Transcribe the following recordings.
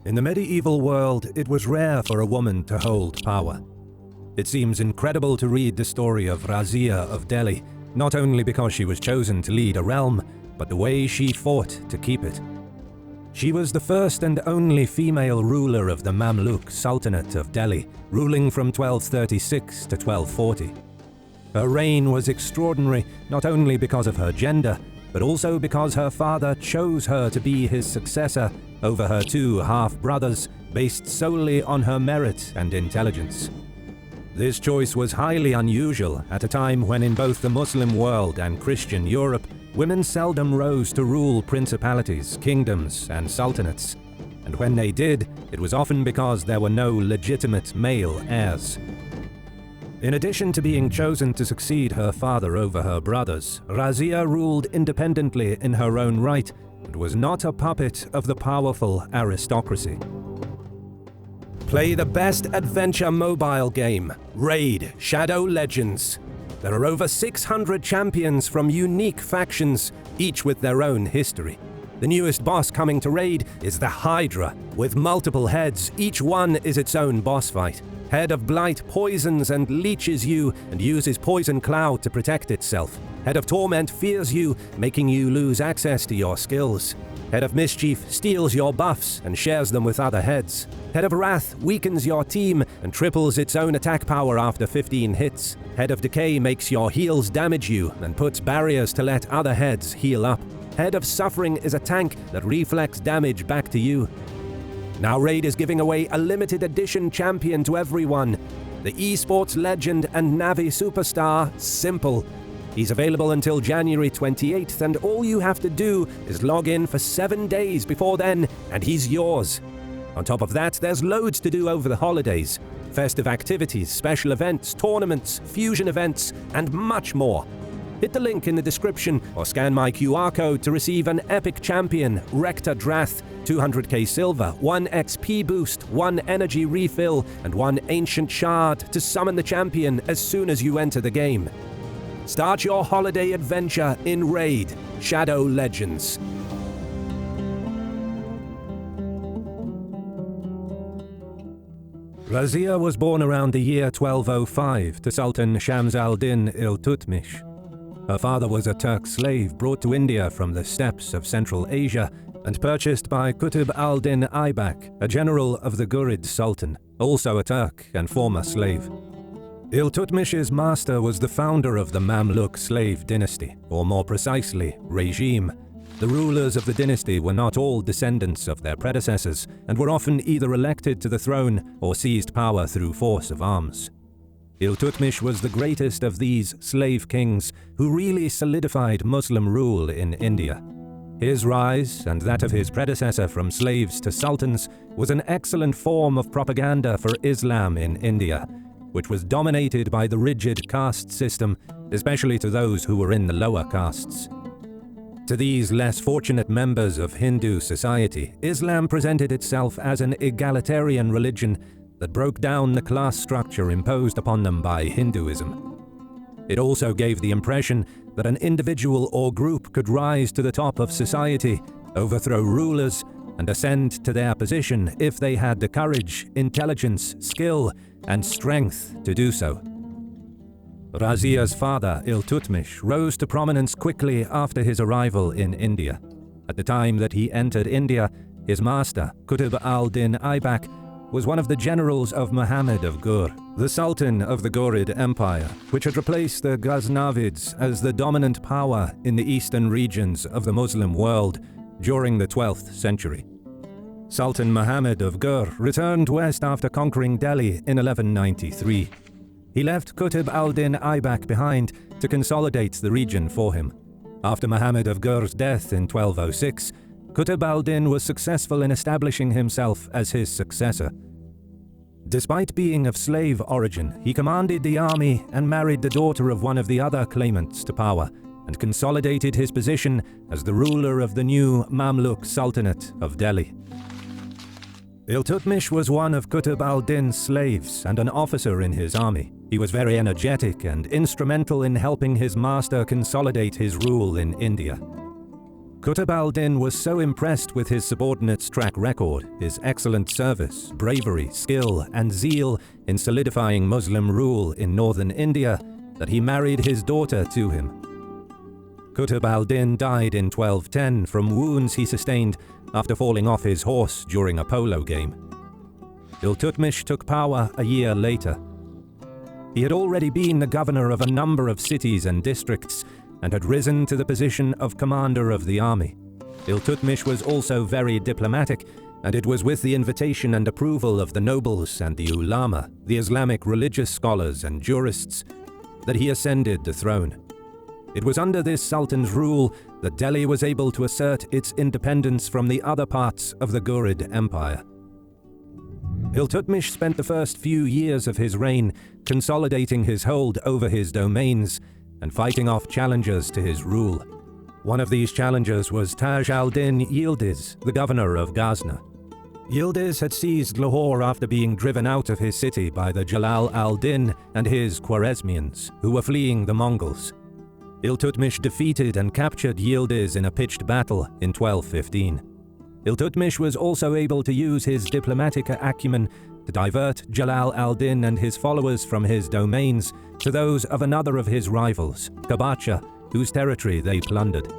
In the medieval world, it was rare for a woman to hold power. It seems incredible to read the story of Raziya of Delhi, not only because she was chosen to lead a realm, but the way she fought to keep it. She was the first and only female ruler of the Mamluk Sultanate of Delhi, ruling from 1236 to 1240. Her reign was extraordinary not only because of her gender, but also because her father chose her to be his successor over her two half-brothers, based solely on her merit and intelligence. This choice was highly unusual at a time when in both the Muslim world and Christian Europe, women seldom rose to rule principalities, kingdoms, and sultanates. And when they did, it was often because there were no legitimate male heirs. In addition to being chosen to succeed her father over her brothers, Raziya ruled independently in her own right and was not a puppet of the powerful aristocracy. Play the best adventure mobile game, Raid: Shadow Legends. There are over 600 champions from unique factions, each with their own history. The newest boss coming to Raid is the Hydra, with multiple heads, each one is its own boss fight. Head of Blight poisons and leeches you and uses Poison Cloud to protect itself. Head of Torment fears you, making you lose access to your skills. Head of Mischief steals your buffs and shares them with other heads. Head of Wrath weakens your team and triples its own attack power after 15 hits. Head of Decay makes your heals damage you and puts barriers to let other heads heal up. Head of Suffering is a tank that reflects damage back to you. Now Raid is giving away a limited edition champion to everyone. The esports legend and Navi superstar, Simple. He's available until January 28th, and all you have to do is log in for 7 days before then, and he's yours. On top of that, there's loads to do over the holidays. Festive activities, special events, tournaments, fusion events, and much more. Hit the link in the description or scan my QR code to receive an epic champion, Rector Drath, 200k silver, 1 XP boost, 1 energy refill, and 1 ancient shard to summon the champion as soon as you enter the game. Start your holiday adventure in Raid: Shadow Legends. Raziya was born around the year 1205 to Sultan Shams al-Din Iltutmish. Her father was a Turk slave brought to India from the steppes of Central Asia and purchased by Qutb al-Din Aybak, a general of the Ghurid Sultan, also a Turk and former slave. Iltutmish's master was the founder of the Mamluk slave dynasty, or more precisely, regime. The rulers of the dynasty were not all descendants of their predecessors and were often either elected to the throne or seized power through force of arms. Iltutmish was the greatest of these slave kings who really solidified Muslim rule in India. His rise, and that of his predecessor from slaves to sultans, was an excellent form of propaganda for Islam in India, which was dominated by the rigid caste system, especially to those who were in the lower castes. To these less fortunate members of Hindu society, Islam presented itself as an egalitarian religion that broke down the class structure imposed upon them by Hinduism. It also gave the impression that an individual or group could rise to the top of society, overthrow rulers, and ascend to their position if they had the courage, intelligence, skill, and strength to do so. Raziya's father, Iltutmish, rose to prominence quickly after his arrival in India. At the time that he entered India, his master, Qutb al-Din Aybak, was one of the generals of Muhammad of Ghur, the Sultan of the Ghurid Empire, which had replaced the Ghaznavids as the dominant power in the eastern regions of the Muslim world during the 12th century. Sultan Muhammad of Ghur returned west after conquering Delhi in 1193. He left Qutb al-Din Aybak behind to consolidate the region for him. After Muhammad of Ghur's death in 1206, Qutb al-Din was successful in establishing himself as his successor. Despite being of slave origin, he commanded the army and married the daughter of one of the other claimants to power, and consolidated his position as the ruler of the new Mamluk Sultanate of Delhi. Iltutmish was one of Qutb al-Din's slaves and an officer in his army. He was very energetic and instrumental in helping his master consolidate his rule in India. Qutb al-Din was so impressed with his subordinate's track record, his excellent service, bravery, skill, and zeal in solidifying Muslim rule in northern India that he married his daughter to him. Qutb al-Din died in 1210 from wounds he sustained after falling off his horse during a polo game. Iltutmish took power a year later. He had already been the governor of a number of cities and districts and had risen to the position of commander of the army. Iltutmish was also very diplomatic, and it was with the invitation and approval of the nobles and the ulama, the Islamic religious scholars and jurists, that he ascended the throne. It was under this sultan's rule that Delhi was able to assert its independence from the other parts of the Ghurid Empire. Iltutmish spent the first few years of his reign consolidating his hold over his domains and fighting off challengers to his rule. One of these challengers was Taj al-Din Yildiz, the governor of Ghazna. Yildiz had seized Lahore after being driven out of his city by the Jalal al-Din and his Khwarezmians, who were fleeing the Mongols. Iltutmish defeated and captured Yildiz in a pitched battle in 1215. Iltutmish was also able to use his diplomatic acumen to divert Jalal al-Din and his followers from his domains to those of another of his rivals, Qabacha, whose territory they plundered.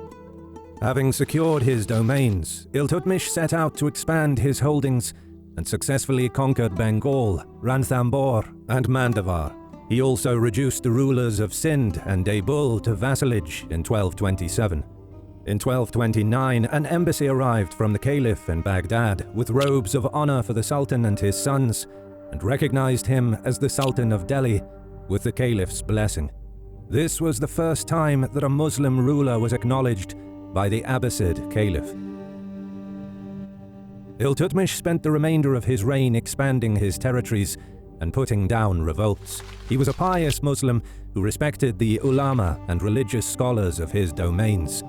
Having secured his domains, Iltutmish set out to expand his holdings and successfully conquered Bengal, Ranthambore, and Mandawar. He also reduced the rulers of Sindh and Daebul to vassalage in 1227. In 1229, an embassy arrived from the Caliph in Baghdad with robes of honor for the Sultan and his sons, and recognized him as the Sultan of Delhi with the Caliph's blessing. This was the first time that a Muslim ruler was acknowledged by the Abbasid Caliph. Iltutmish spent the remainder of his reign expanding his territories and putting down revolts. He was a pious Muslim who respected the ulama and religious scholars of his domains.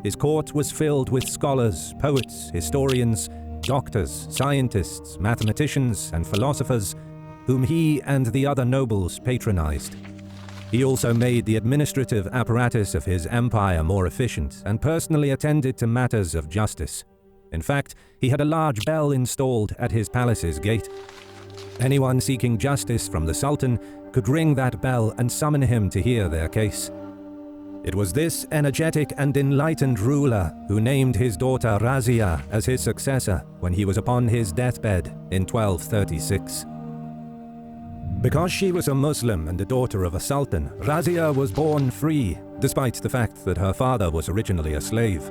His court was filled with scholars, poets, historians, doctors, scientists, mathematicians, and philosophers, whom he and the other nobles patronized. He also made the administrative apparatus of his empire more efficient and personally attended to matters of justice. In fact, he had a large bell installed at his palace's gate. Anyone seeking justice from the Sultan could ring that bell and summon him to hear their case. It was this energetic and enlightened ruler who named his daughter Raziya as his successor when he was upon his deathbed in 1236. Because she was a Muslim and the daughter of a sultan, Raziya was born free, despite the fact that her father was originally a slave.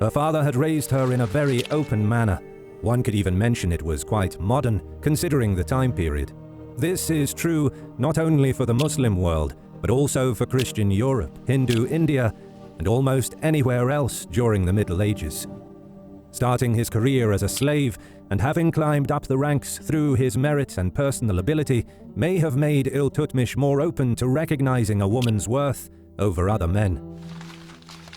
Her father had raised her in a very open manner. One could even mention it was quite modern, considering the time period. This is true not only for the Muslim world, but also for Christian Europe, Hindu India, and almost anywhere else during the Middle Ages. Starting his career as a slave and having climbed up the ranks through his merit and personal ability may have made Iltutmish more open to recognizing a woman's worth over other men.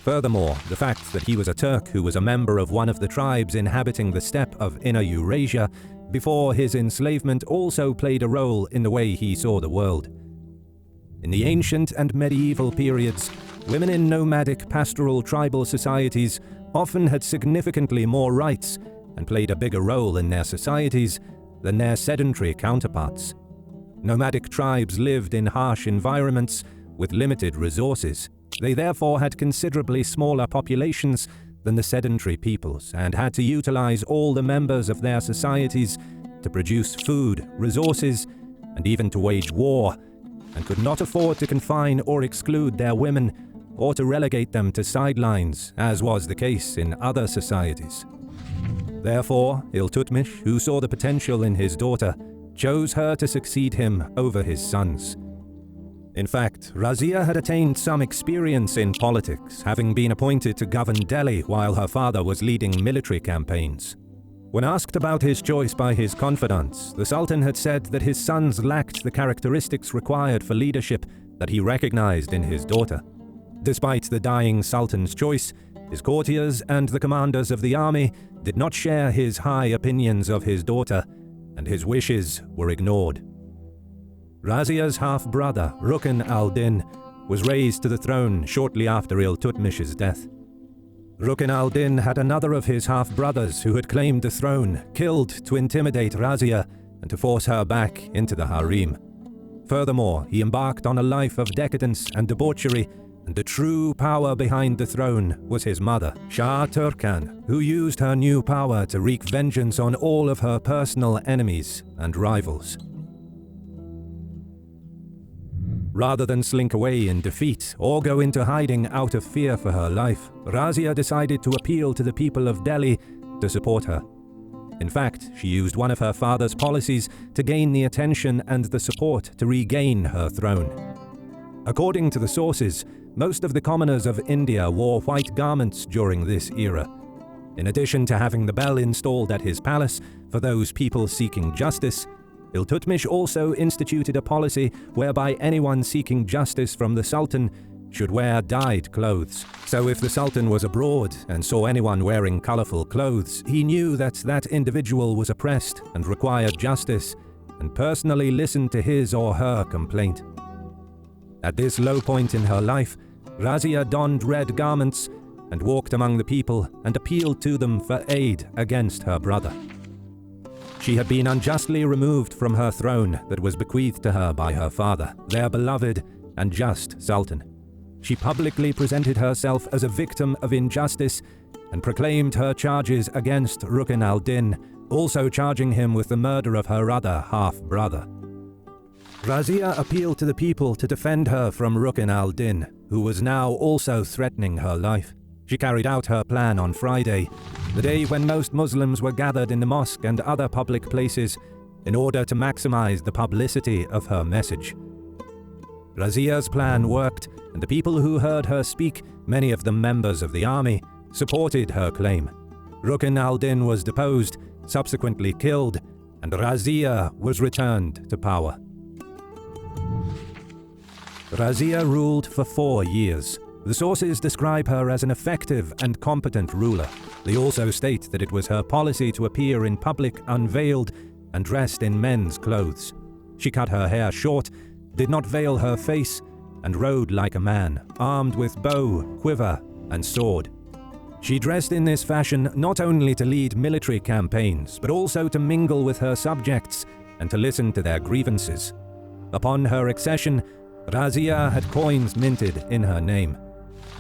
Furthermore, the fact that he was a Turk who was a member of one of the tribes inhabiting the steppe of Inner Eurasia before his enslavement also played a role in the way he saw the world. In the ancient and medieval periods, women in nomadic pastoral tribal societies often had significantly more rights and played a bigger role in their societies than their sedentary counterparts. Nomadic tribes lived in harsh environments with limited resources. They therefore had considerably smaller populations than the sedentary peoples and had to utilize all the members of their societies to produce food, resources, and even to wage war, and could not afford to confine or exclude their women or to relegate them to sidelines, as was the case in other societies. Therefore, Iltutmish, who saw the potential in his daughter, chose her to succeed him over his sons. In fact, Raziya had attained some experience in politics, having been appointed to govern Delhi while her father was leading military campaigns. When asked about his choice by his confidants, the Sultan had said that his sons lacked the characteristics required for leadership that he recognized in his daughter. Despite the dying Sultan's choice, his courtiers and the commanders of the army did not share his high opinions of his daughter, and his wishes were ignored. Raziya's half-brother, Rukn al-Din, was raised to the throne shortly after Iltutmish's death. Rukn al-Din had another of his half-brothers who had claimed the throne, killed to intimidate Raziya and to force her back into the harem. Furthermore, he embarked on a life of decadence and debauchery, and the true power behind the throne was his mother, Shah Turkan, who used her new power to wreak vengeance on all of her personal enemies and rivals. Rather than slink away in defeat or go into hiding out of fear for her life, Raziya decided to appeal to the people of Delhi to support her. In fact, she used one of her father's policies to gain the attention and the support to regain her throne. According to the sources, most of the commoners of India wore white garments during this era. In addition to having the bell installed at his palace for those people seeking justice, Iltutmish also instituted a policy whereby anyone seeking justice from the Sultan should wear dyed clothes. So if the Sultan was abroad and saw anyone wearing colorful clothes, he knew that that individual was oppressed and required justice, and personally listened to his or her complaint. At this low point in her life, Raziya donned red garments and walked among the people and appealed to them for aid against her brother. She had been unjustly removed from her throne that was bequeathed to her by her father, their beloved and just Sultan. She publicly presented herself as a victim of injustice and proclaimed her charges against Rukn al-Din, also charging him with the murder of her other half-brother. Raziya appealed to the people to defend her from Rukn al-Din, who was now also threatening her life. She carried out her plan on Friday, the day when most Muslims were gathered in the mosque and other public places, in order to maximize the publicity of her message. Raziya's plan worked, and the people who heard her speak, many of them members of the army, supported her claim. Rukn al-Din was deposed, subsequently killed, and Raziya was returned to power. Raziya ruled for 4 years. The sources describe her as an effective and competent ruler. They also state that it was her policy to appear in public unveiled and dressed in men's clothes. She cut her hair short, did not veil her face, and rode like a man, armed with bow, quiver, and sword. She dressed in this fashion not only to lead military campaigns, but also to mingle with her subjects and to listen to their grievances. Upon her accession, Raziya had coins minted in her name.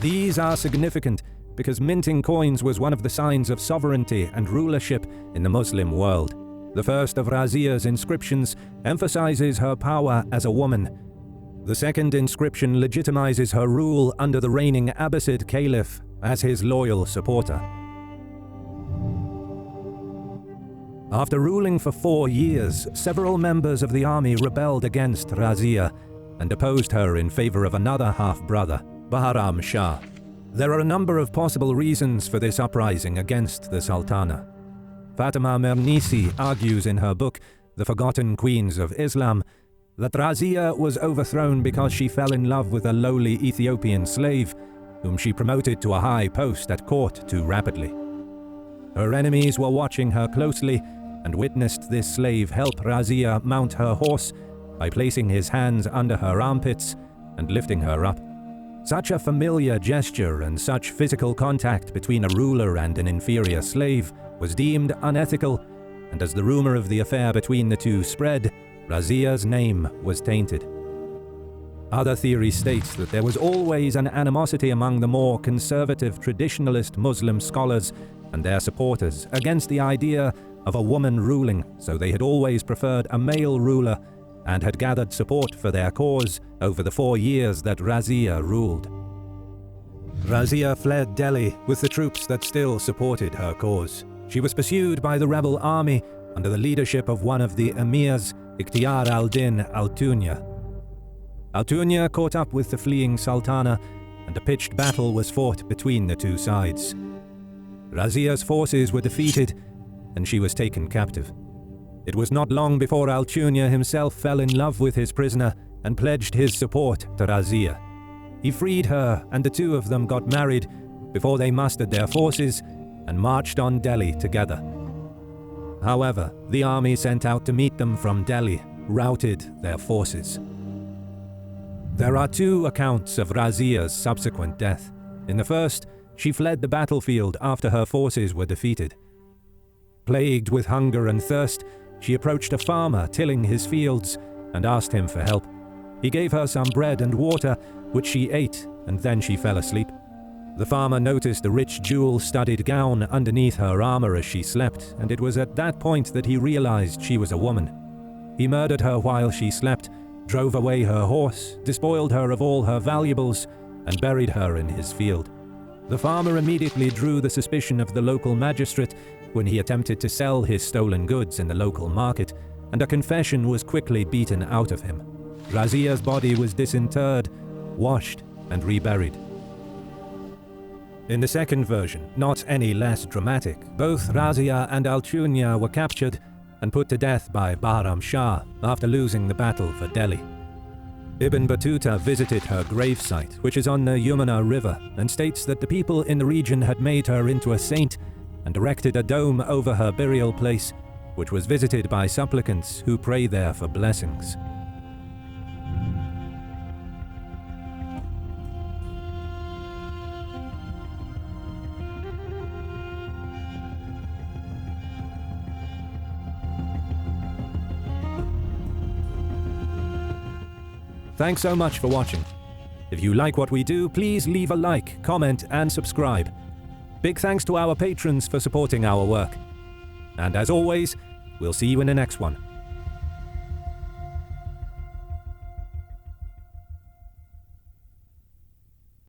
These are significant because minting coins was one of the signs of sovereignty and rulership in the Muslim world. The first of Raziya's inscriptions emphasizes her power as a woman. The second inscription legitimizes her rule under the reigning Abbasid Caliph as his loyal supporter. After ruling for 4 years, several members of the army rebelled against Raziya and opposed her in favor of another half-brother, Bahram Shah. There are a number of possible reasons for this uprising against the Sultana. Fatima Mernisi argues in her book, The Forgotten Queens of Islam, that Raziya was overthrown because she fell in love with a lowly Ethiopian slave, whom she promoted to a high post at court too rapidly. Her enemies were watching her closely and witnessed this slave help Raziya mount her horse by placing his hands under her armpits and lifting her up. Such a familiar gesture and such physical contact between a ruler and an inferior slave was deemed unethical, and as the rumor of the affair between the two spread, Raziya's name was tainted. Other theories state that there was always an animosity among the more conservative traditionalist Muslim scholars and their supporters against the idea of a woman ruling, so they had always preferred a male ruler and had gathered support for their cause over the 4 years that Raziya ruled. Raziya fled Delhi with the troops that still supported her cause. She was pursued by the rebel army under the leadership of one of the emirs, Ikhtiyar al-Din al-Tunya. Al-Tunya caught up with the fleeing Sultana, and a pitched battle was fought between the two sides. Raziya's forces were defeated, and she was taken captive. It was not long before Al-Tunya himself fell in love with his prisoner and pledged his support to Raziya. He freed her, and the two of them got married before they mustered their forces and marched on Delhi together. However, the army sent out to meet them from Delhi routed their forces. There are 2 accounts of Raziya's subsequent death. In the first, She fled the battlefield after her forces were defeated. Plagued with hunger and thirst, she approached a farmer tilling his fields and asked him for help. He gave her some bread and water, which she ate, and then she fell asleep. The farmer noticed a rich jewel-studded gown underneath her armor as she slept, and it was at that point that he realized she was a woman. He murdered her while she slept, drove away her horse, despoiled her of all her valuables, and buried her in his field. The farmer immediately drew the suspicion of the local magistrate when he attempted to sell his stolen goods in the local market, and a confession was quickly beaten out of him. Raziya's body was disinterred, washed, and reburied. In the second version, not any less dramatic, both Raziya and Alchunya were captured and put to death by Bahram Shah after losing the battle for Delhi. Ibn Battuta visited her gravesite, which is on the Yamuna River, and states that the people in the region had made her into a saint and erected a dome over her burial place, which was visited by supplicants who pray there for blessings. Thanks so much for watching. If you like what we do, please leave a like, comment, and subscribe. Big thanks to our patrons for supporting our work. And as always, we'll see you in the next one.